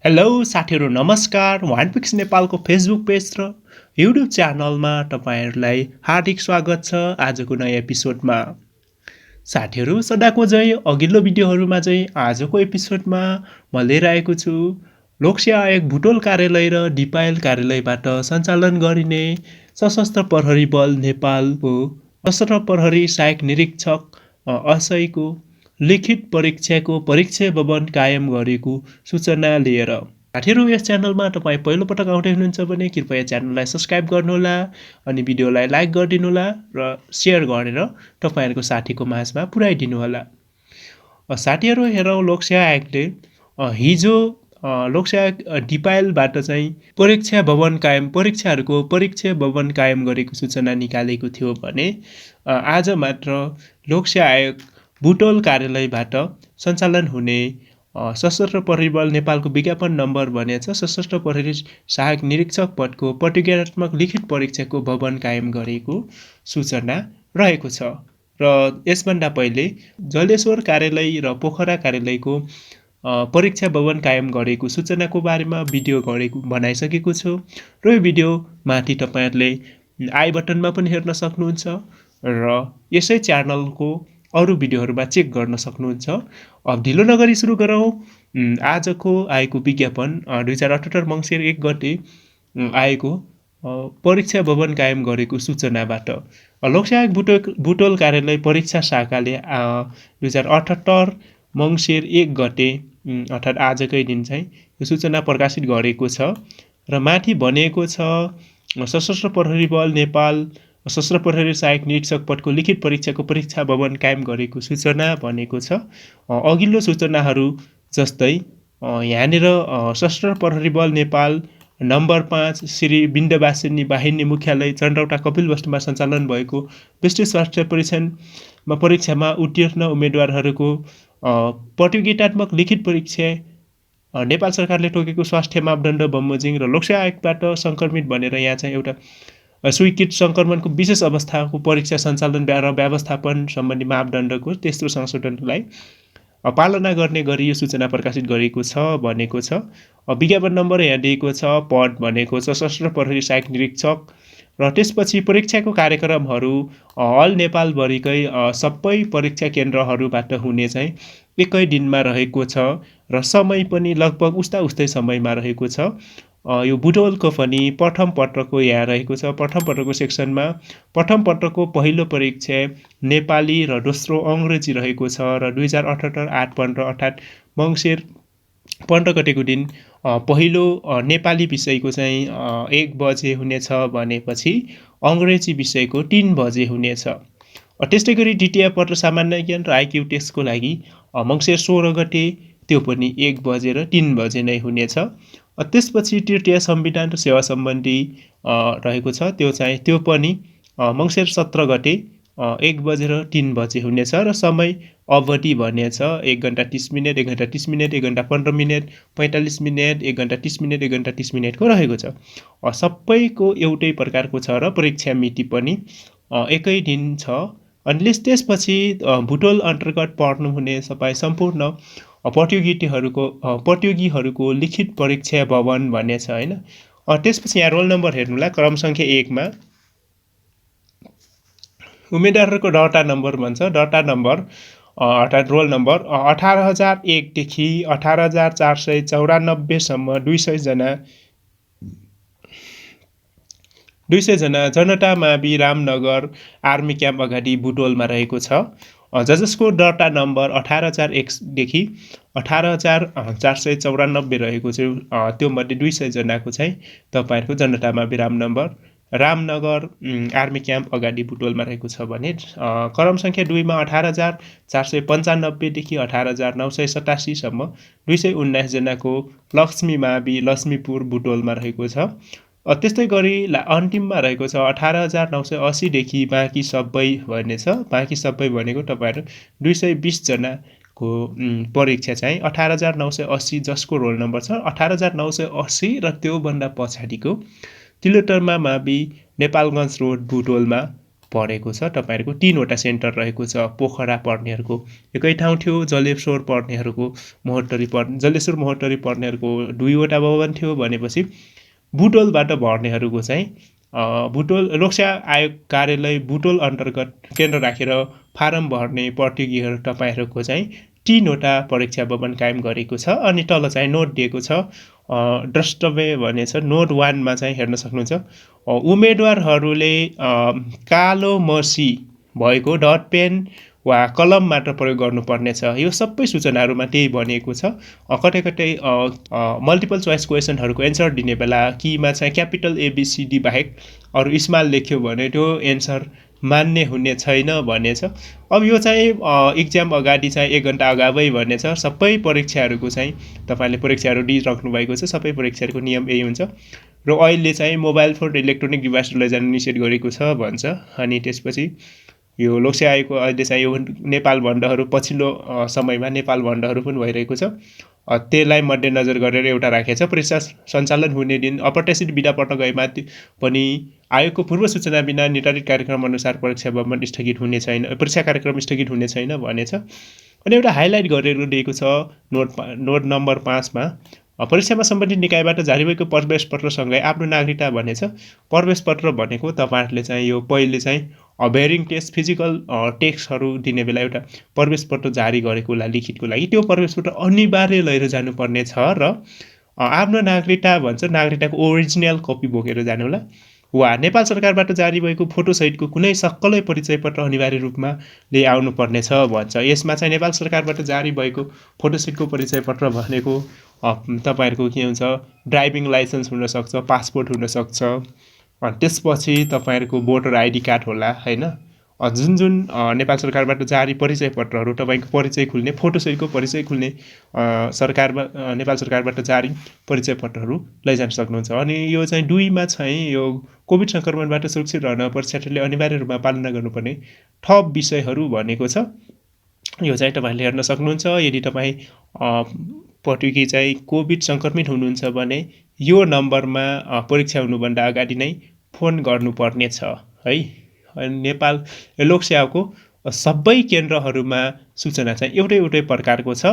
Hello साथीहरु नमस्कार। OnePix नेपालको फेसबुक पेज र युट्युब च्यानलमा तपाईहरुलाई हार्दिक स्वागत छ आजको नयाँ एपिसोडमा। साथीहरु सदाको झै अघिल्लो भिडियोहरुमा चाहिँ आजको एपिसोडमा म लिएर आएको छु लोकसेवा आयोग बुटवल कार्यालय र डिपायल कार्यालयबाट सञ्चालन गरिने सशस्त्र प्रहरी बल नेपालको सशस्त्र प्रहरी सहायक निरीक्षक असैको लिखित परीक्षाको परीक्षा भवन कायम गरेको सूचना लिएर। साथीहरु यस च्यानलमा तपाई पहिलो पटक आउँदै हुनुहुन्छ भने कृपया च्यानललाई सब्स्क्राइब गर्नुहोला अनि भिडियोलाई लाइक गरिदिनुहोला र शेयर गरेर तपाईहरुको साथीको माझमा पुर्याइदिनु होला। साथीहरु हेरौं लोकसेवा आयोगले हिजो लोकसेवा डिपायलबाट चाहिँ परीक्षा भवन कायम गरेको सूचना निकालेको थियो भने आज मात्र लोकसेवा आयोग बुटवल कार्यालयबाट सञ्चालन हुने सशस्त्र प्रहरी बल नेपालको विज्ञापन नम्बर भनेछ सशस्त्र प्रहरी सहायक निरीक्षक पदको प्रतिज्ञात्मक लिखित परीक्षाको भवन कायम गरेको सूचना रहेको छ। र यसभन्दा पहिले जलेश्वर कार्यालय र पोखरा कार्यालयको परीक्षा भवन कायम गरेको सूचनाको बारेमा भिडियो बनाइसकेको छु र यो भिडियो माथि तपाईहरुले आई बटनमा पनि हेर्न सक्नुहुन्छ र यसै च्यानलको अरु भिडियोहरुमा चेक गर्न सक्नुहुन्छ। अब ढिलो नगरी सुरु गरौं आजको आएको विज्ञापन 2078 मंसिर 1 गते आएको परीक्षा भवन कायम गरेको सूचनाबाट। लोकसेवा आयोग बुटवल कार्यालय परीक्षा शाखाले 2078 मंसिर 1 गते अर्थात् आजकै दिन चाहिँ यो सूचना प्रकाशित गरेको छ र माथि भनेको छ सशस्त्र प्रहरी बल नेपाल सशस्त्र प्रहरी सहायक निरीक्षक पदको लिखित परीक्षाको परीक्षा भवन कायम गरेको सूचना भनेको छ। अघिल्लो सूचनाहरू जस्तै यहाँनिर सशस्त्र प्रहरी बल नेपाल नम्बर 5 श्री बिन्दवासिनी वाहिनी मुख्यालय चन्द्रौटा कपिलवस्तुमा सञ्चालन भएको विस्तृत स्वास्थ्य परीक्षामा उत्तीर्ण उम्मेदवारहरूको प्रतियोगितात्मक लिखित परीक्षा नेपाल सरकारले तोकेको स्वास्थ्य मापदण्ड बमोजिम र लोकसेवा आयोगबाट संक्रमित भनेर यहाँ चाहिँ एउटा स्वीकृत संक्रमणको विशेष अवस्थाको परीक्षा सञ्चालन र व्यवस्थापन सम्बन्धी मापदण्डको तेस्रो संशोधनलाई पालना गर्ने गरी यो सूचना प्रकाशित गरेको छ भनेको छ। विज्ञापन नम्बर यहाँ दिएको छ, पद भनेको सशस्त्र प्रहरी सहायक निरीक्षक र त्यसपछि परीक्षाको कार्यक्रमहरू अल नेपालभरिकै सबै परीक्षा केन्द्रहरूबाट हुने चाहिँ एकै दिनमा रहेको छ र समय पनि लगभग उस्तै समयमा रहेको छ। यो बुटवलको पनि प्रथम पत्रको यहाँ रहेको छ। प्रथम पत्रको सेक्सनमा प्रथम पत्रको पहिलो परीक्षा नेपाली र दोस्रो अंग्रेजी रहेको छ र 2078 8 15 अर्थात् मंसिर 15 गतेको दिन पहिलो नेपाली विषयको चाहिँ 1 बजे हुनेछ भनेपछि अंग्रेजी विषयको 3 बजे हुनेछ। त्यस्तै गरी द्वितीय पत्र सामान्य ज्ञान र आईक्यू टेस्टको लागि मंसिर 16 गते त्यो पनि 1 बजे र 3 बजे नै हुनेछ। त्यसपछि तृतीय संविधान र सेवा सम्बन्धी रहेको छ त्यो पनि मंसिर 17 गते 1 बजे र 3 बजे हुनेछ र समय अवधि भनेछ 1 घण्टा 30 मिनेट 1 घण्टा 30 मिनेट 1 घण्टा 15 मिनेट 45 मिनेट 1 घण्टा 30 मिनेट 1 घण्टा 30 मिनेटको रहेको छ। सबैको एउटै प्रकारको छ र परीक्षा मिति पनि एकै दिन छ। अनि त्यसपछि बुटवल अन्तर्गत पढ्नुहुने सबै सम्पूर्ण प्रतियोगीहरूको लिखित परीक्षा भवन भन्ने छ हैन। त्यसपछि यहाँ रोल नम्बर हेर्नुला क्रम संख्या 1 मा उम्मेदवारहरूको दर्ता नम्बर भन्छ। दर्ता नम्बर अर्थात् रोल नम्बर 18001 देखि 18494 सम्म 200 जना जनता मावि रामनगर आर्मी क्याम्प अगाडि बुटवलमा रहेको छ। जसको दर्ता नम्बर 18001 देखि 18494 रहेको छ। त्यो मध्ये 200 जनाको चाहिँ तपाईहरुको जनता मावि रामनगर आर्मी क्याम्प अगाडि बुटवलमा रहेको छ भने क्रम संख्या 2 मा 18495 देखि 18987 सम्म 219 जनाको लक्ष्मी मावि लक्ष्मीपुर बुटवलमा रहेको छ। त्यस्तै गरी अन्तिममा रहेको छ 18980 देखि बाँकी सबै भन्ने छ। बाँकी सबै भनेको तपाईहरु 220 जनाको परीक्षा चाहिँ 18980 जसको रोल नम्बर छ 18980 र त्यो भन्दा पछाडिको तिलोत्तरमा मावि नेपालगञ्ज रोड बुटवलमा परेको छ तपाईहरुको 3 वटा सेन्टर रहेको छ पोखरा पर्नेहरुको एकै ठाउँ थियो जलेश्वर पर्नेहरुको जलेश्वर महोत्तरी पर्नेहरुको 2 वटा भवन थियो भनेपछि बुटवलबाट भर्नेहरुको चाहिँ बुटवल लोकसेवा आयोग कार्यालय बुटवल अन्तर्गत केन्द्र राखेर फारम भर्ने प्रतियोगीहरु तपाईहरुको चाहिँ 3 वटा परीक्षा भवन कायम गरेको छ अनि तल चाहिँ नोट दिएको छ द्रष्टव्य भनेछ नोट 1 मा चाहिँ हेर्न सक्नुहुन्छ उम्मेदवारहरूले कालो मसी भएको डट पेन वा कलम मात्र प्रयोग गर्नुपर्ने छ यो सबै सूचनाहरुमा त्यही भनिएको छ कतै कतै मल्टिपल चोइस क्वेशनहरुको एन्सर दिने बेला कीमा चाहिँ क्यापिटल एबीसीडी बाहेक अरु स्मल लेख्यो भने त्यो एन्सर मान्य हुने छैन भनेछ अब यो चाहिँ एक्जाम अगाडि चाहिँ 1 घण्टा अगावै भनेछ सबै परीक्षाहरुको चाहिँ तपाईले परीक्षाहरु दिइराख्नु भएको छ सबै परीक्षाहरुको नियम यही हुन्छ र अहिले चाहिँ मोबाइल फोन इलेक्ट्रोनिक डिभाइस लैजान निषेध गरेको छ भन्छ अनि त्यसपछि यो लोकसेवा आयोगको अहिले चाहिँ यो नेपाल भण्डहरु पछिल्लो समयमा नेपाल भण्डहरु पनि भइरहेको छ त्यसलाई मध्यनजर गरेर एउटा राखेको छ परीक्षा सञ्चालन हुने दिन अप्रत्याशित बिदा पर्न गएमा पनि आयोगको पूर्व सूचना बिना निर्धारित कार्यक्रम अनुसार परीक्षा भवन स्थगित हुने छैन परीक्षा कार्यक्रम स्थगित हुने छैन भनेछ अनि एउटा हाइलाइट गरेर दिएको छ नोट नम्बर 5 मा परीक्षामा सम्बन्धित निकायबाट जारी भएको प्रवेश पत्रसँगै आफ्नो नागरिकता भनेछ प्रवेश पत्र भनेको तपाईहरुले चाहिँ यो पहिले चाहिँ भेरिङ टेस्ट फिजिकल टेस्टहरु दिने बेला एउटा प्रवेश पत्र जारी गरेको लागि लिखितको लागि त्यो प्रवेश पत्र अनिवार्य लिएर जानुपर्ने छ र आफ्नो नागरिकता भन्छ नागरिकताको ओरिजिनल कपी बोकेर जानु होला वा नेपाल सरकारबाट जारी भएको फोटो सहितको कुनै सक्कलै परिचय पत्र अनिवार्य रूपमा लिएर आउनु पर्ने छ भन्छ यसमा चाहिँ नेपाल सरकारबाट जारी भएको फोटो सहितको परिचय पत्र भनेको तपाईहरुको के हुन्छ ड्राइभिङ लाइसेन्स हुन सक्छ पासपोर्ट हुन सक्छ त्यसपछि तपाईहरुको भोटर आइडी कार्ड होला हैन जुन जुन नेपाल सरकारबाट जारी परिचय पत्रहरु तपाईको परिचय खुल्ने फोटो सहितको परिचय खुल्ने नेपाल सरकारबाट जारी परिचय पत्रहरु लैजान सक्नुहुन्छ अनि यो चाहिँ 2 मा चाहिँ यो कोभिड संक्रमणबाट सुरक्षित रहन परीक्षार्थीले अनिवार्य रूपमा पालना गर्नुपर्ने थप विषयहरु भनेको छ यो चाहिँ तपाईले हेर्न सक्नुहुन्छ यदि तपाई प्रतियोगी चाहिँ कोभिड संक्रमित हुनुहुन्छ भने यो नम्बरमा परीक्षा हुनुभन्दा अगाडि नै फोन गर्नुपर्ने छ है नेपाल लोकसेवाको सबै केन्द्रहरुमा सूचना चाहिँ एउटै प्रकारको छ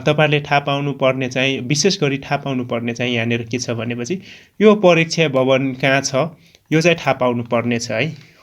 तपाईहरुले थाहा पाउनु पर्ने चाहिँ विशेष गरी थाहा पाउनु पर्ने चाहिँ यहाँनेर के छ भनेपछि यो परीक्षा भवन कहाँ छ यो चाहिँ थाहा पाउनु पर्ने छ है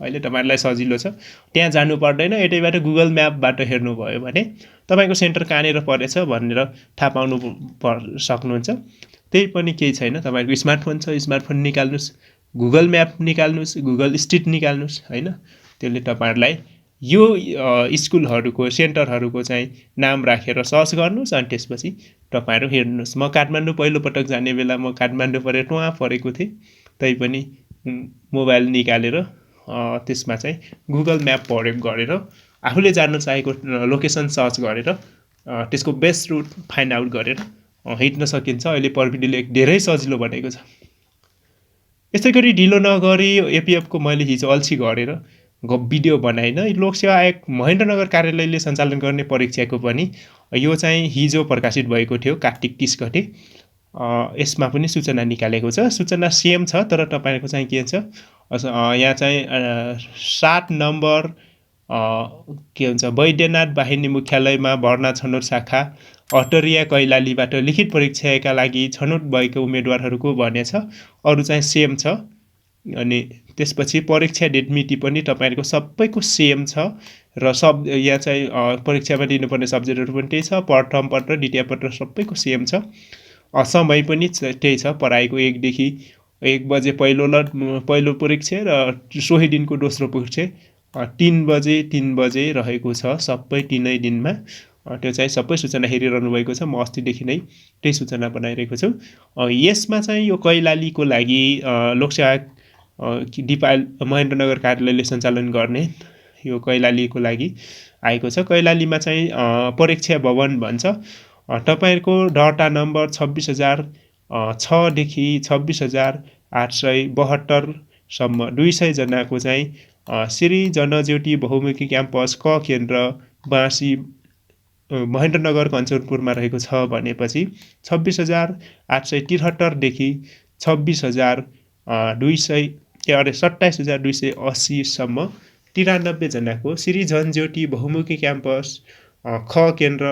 अहिले तपाईहरुलाई सजिलो छ त्यहाँ जानु पर्दैन यतैबाट गुगल म्यापबाट हेर्नु भयो भने तपाईको सेन्टर कहाँनेर परेछ भनेर थाहा पाउनु सक्नुहुन्छ त्यही पनि केही छैन तपाईको स्मार्टफोन छ स्मार्टफोन निकाल्नुस् गुगल म्याप निकाल्नुस् गुगल स्ट्रिट निकाल्नुस् हैन त्यसले तपाईहरुलाई यो स्कुलहरुको सेन्टरहरुको चाहिँ नाम राखेर सर्च गर्नुस् अनि त्यसपछि तपाईहरु हेर्नुस् म काठमाडौँ पहिलो पटक जाने बेला म काठमाडौँ परेको थिए तै पनि मोबाइल निकालेर त्यसमा चाहिँ गुगल म्याप प्रयोग गरेर आफूले जान्न चाहेको लोकेसन सर्च गरेर त्यसको बेस्ट रुट फाइन्ड आउट गरेर हिड्न सकिन्छ अहिले प्रविधिले धेरै सजिलो बनाएको छ यसै गरी ढिलो नगरी एपीएफ को मैले हिजो अल्छी गरेर भिडियो बनाइन लोकसेवा आयोग महेन्द्रनगर कार्यालयले सञ्चालन गर्ने परीक्षाको पनि यो चाहिँ हिजो प्रकाशित भएको थियो कार्तिक 30 गते यसमा पनि सूचना निकालेको छ सूचना सेम छ तर तपाईको चाहिँ के छ यहाँ चाहिँ 7 नम्बर के हुन्छ वैद्यनाथ वाहिनी मुख्यालयमा भर्ना छनौट शाखा अटरिया कैलालीबाट लिखित परीक्षाका लागि छनौट भएको उम्मेदवारहरूको भनेछ अरु चाहिँ सेम छ अनि त्यसपछि परीक्षा डेट मिति पनि तपाईहरुको सबैको सेम छ र सब यहाँ चाहिँ परीक्षामा दिनुपर्ने सब्जेक्टहरु पनि त्यही छ प्रथम पत्र द्वितीय पत्र सबैको सेम छ समय पनि त्यही छ पढाइको 1 देखि 1 बजे पहिलो परीक्षा र सोही दिनको दोस्रो परीक्षा 3 बजे रहेको छ सबै तीनै दिनमा त्यो चाहिँ सबै सूचना हेरिरहनु भएको छ म अस्तिदेखि नै त्यही सूचना बनाइरहेको छु यसमा चाहिँ यो कैलालीको लागि लोकसेवा महेन्द्रनगर कार्यालयले सञ्चालन गर्ने यो कैलालीको लागि आएको छ कैलालीमा चाहिँ परीक्षा भवन भन्छ तपाईहरुको दर्ता नम्बर 26006 देखि 26872 सम्म 200 जनाको चाहिँ श्री जनज्योति बहुमुखी क्याम्पस क केन्द्र बासी महेन्द्रनगर कञ्चनपुरमा रहेको छ भनेपछि 26873 देखि 26280 सम्म 93 जनाको श्री जनज्योति बहुमुखी क्याम्पस ख केन्द्र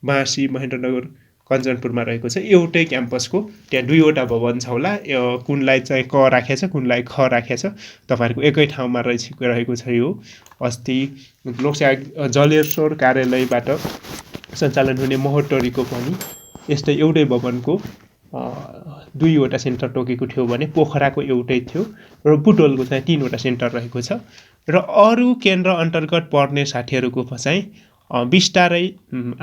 बाँसी महेन्द्रनगर कञ्चनपुरमा रहेको छ। एउटै क्याम्पसको त्यहाँ 2वटा भवन छ होला, कुनलाई चाहिँ क राखेछ कुनलाई ख राखेछ, तपाईँहरूको एकै ठाउँमा रहेको छ। यो अस्ति लोकसेवा जलेश्वर कार्यालयबाट सञ्चालन हुने महोत्तरीको पनि यस्तै एउटै भवनको 2वटा सेन्टर तोकेको थियो भने पोखराको एउटै थियो र बुटवलको चाहिँ 3वटा सेन्टर रहेको छ। र अरू केन्द्र अन्तर्गत पर्ने साथीहरूको चाहिँ बिस्तारै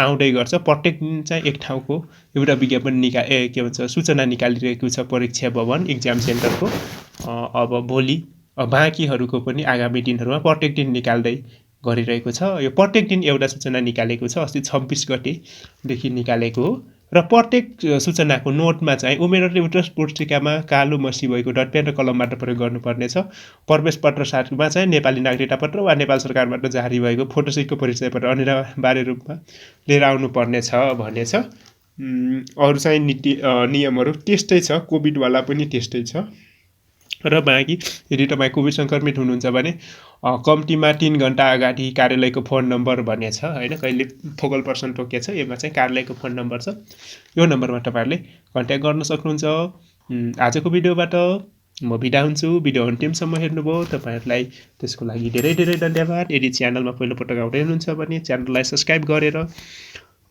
आउँदै गर्छ। प्रत्येक दिन चाहिँ एक ठाउँको एउटा विज्ञापन के भन्छ सूचना निकालिरहेको छ परीक्षा भवन इक्जाम सेन्टरको। अब भोलि बाँकीहरूको पनि आगामी दिनहरूमा प्रत्येक दिन निकाल्दै गरिरहेको छ। यो प्रत्येक दिन एउटा सूचना निकालेको छ, अस्ति 26 गतेदेखि निकालेको हो। र प्रत्येक सूचनाको नोटमा चाहिँ उमेर र उत्तर पुस्तिकामा कालो मसी भएको डटपेन र कलमबाट प्रयोग गर्नुपर्नेछ। प्रवेश पत्र साथमा चाहिँ नेपाली नागरिकता पत्र वा नेपाल सरकारबाट जारी भएको फोटोसहितको परिचय पत्र अनिवार्य रूपमा लिएर आउनुपर्नेछ भनेछ। अरू चाहिँ नीति नियमहरू त्यस्तै छ, कोभिडवाला पनि त्यस्तै छ। र बाँकी यदि तपाईँ कोभिड सङ्क्रमित हुनुहुन्छ भने कम्तीमा 3 घण्टा अगाडि कार्यालयको फोन नम्बर भन्ने छ होइन, कहिले फोकल पर्सन तोकिएको छ, यसमा चाहिँ कार्यालयको फोन नम्बर छ। यो नम्बरमा तपाईँहरूले कन्ट्याक्ट गर्न सक्नुहुन्छ। आजको भिडियोबाट म बिदा हुन्छु। भिडियो अन्तिमसम्म हेर्नुभयो तपाईँहरूलाई त्यसको लागि धेरै धेरै धन्यवाद। यदि च्यानलमा पहिलोपटक आउँदै हुनुहुन्छ भने च्यानललाई सब्सक्राइब गरेर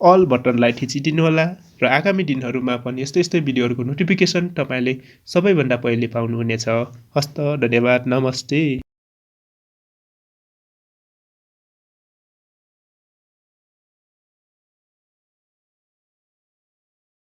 अल बटनलाई थिचिदिनु होला र आगामी दिनहरूमा पनि यस्तै भिडियोहरूको नोटिफिकेसन तपाईँले सबैभन्दा पहिले पाउनुहुनेछ। हस्त, धन्यवाद, नमस्ते।